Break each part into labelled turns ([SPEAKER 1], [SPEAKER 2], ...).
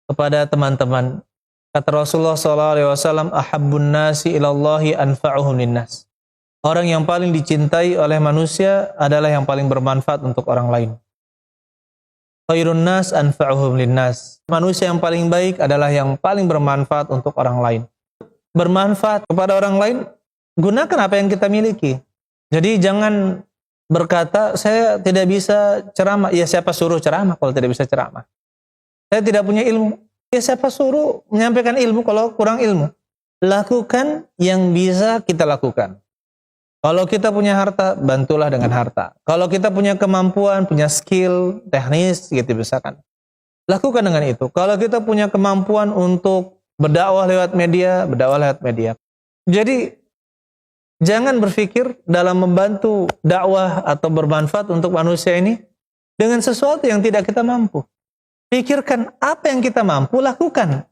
[SPEAKER 1] kepada teman-teman. Kata Rasulullah SAW, ahabbun nasi ilallahi anfa'uhum linnas. Orang yang paling dicintai oleh manusia adalah yang paling bermanfaat untuk orang lain. Khairun nas anfa'uhum linnas. Manusia yang paling baik adalah yang paling bermanfaat untuk orang lain. Bermanfaat kepada orang lain, gunakan apa yang kita miliki. Jadi jangan berkata, saya tidak bisa ceramah. Ya siapa suruh ceramah kalau tidak bisa ceramah? Saya tidak punya ilmu. Ya siapa suruh menyampaikan ilmu kalau kurang ilmu? Lakukan yang bisa kita lakukan. Kalau kita punya harta, bantulah dengan harta. Kalau kita punya kemampuan, punya skill, teknis, gitu misalkan. Lakukan dengan itu. Kalau kita punya kemampuan untuk berdakwah lewat media, berdakwah lewat media. Jadi, jangan berpikir dalam membantu dakwah atau bermanfaat untuk manusia ini dengan sesuatu yang tidak kita mampu. Pikirkan apa yang kita mampu, lakukan.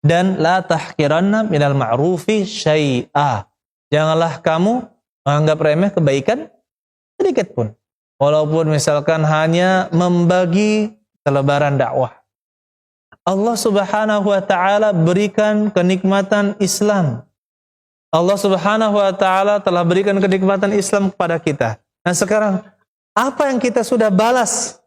[SPEAKER 1] Dan la tahqiranna minal ma'rufi syai'a. Janganlah kamu menganggap remeh kebaikan sedikit pun. Walaupun misalkan hanya membagi selebaran dakwah. Allah Subhanahu wa taala berikan kenikmatan Islam. Allah Subhanahu wa taala telah berikan kenikmatan Islam kepada kita. Nah, sekarang apa yang kita sudah balas?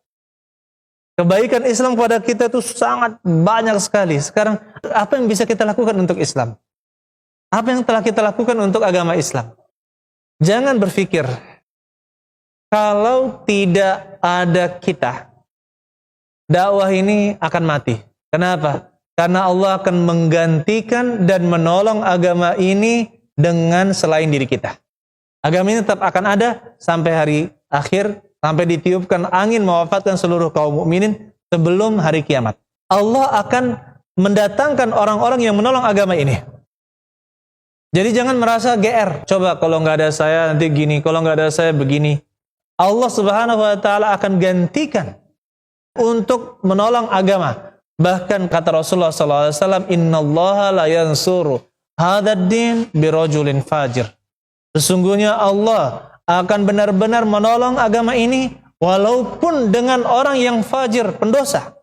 [SPEAKER 1] Kebaikan Islam kepada kita itu sangat banyak sekali. Sekarang apa yang bisa kita lakukan untuk Islam? Apa yang telah kita lakukan untuk agama Islam? Jangan berpikir, kalau tidak ada kita, dakwah ini akan mati. Kenapa? Karena Allah akan menggantikan dan menolong agama ini dengan selain diri kita. Agama ini tetap akan ada sampai hari akhir, sampai ditiupkan angin mewafatkan seluruh kaum mukminin sebelum hari kiamat. Allah akan mendatangkan orang-orang yang menolong agama ini. Jadi jangan merasa GR. Coba kalau nggak ada saya nanti gini, kalau nggak ada saya begini. Allah Subhanahu wa taala akan gantikan untuk menolong agama. Bahkan kata Rasulullah SAW, innallaha la yansuru hadzal din birajulin fajir. Sesungguhnya Allah akan benar-benar menolong agama ini walaupun dengan orang yang fajir, pendosa.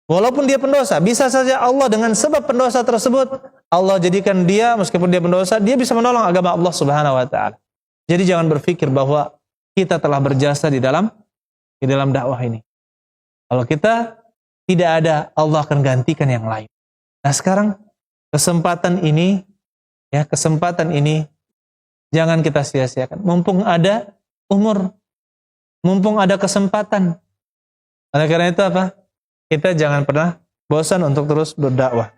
[SPEAKER 1] Walaupun dia pendosa, bisa saja Allah dengan sebab pendosa tersebut, Allah jadikan dia, meskipun dia pendosa, dia bisa menolong agama Allah Subhanahu wa taala. Jadi jangan berpikir bahwa kita telah berjasa di dalam dakwah ini. Kalau kita tidak ada, Allah akan gantikan yang lain. Nah, sekarang kesempatan ini jangan kita sia-siakan. Mumpung ada umur, mumpung ada kesempatan. Oleh karena itu apa? Kita jangan pernah bosan untuk terus berdakwah.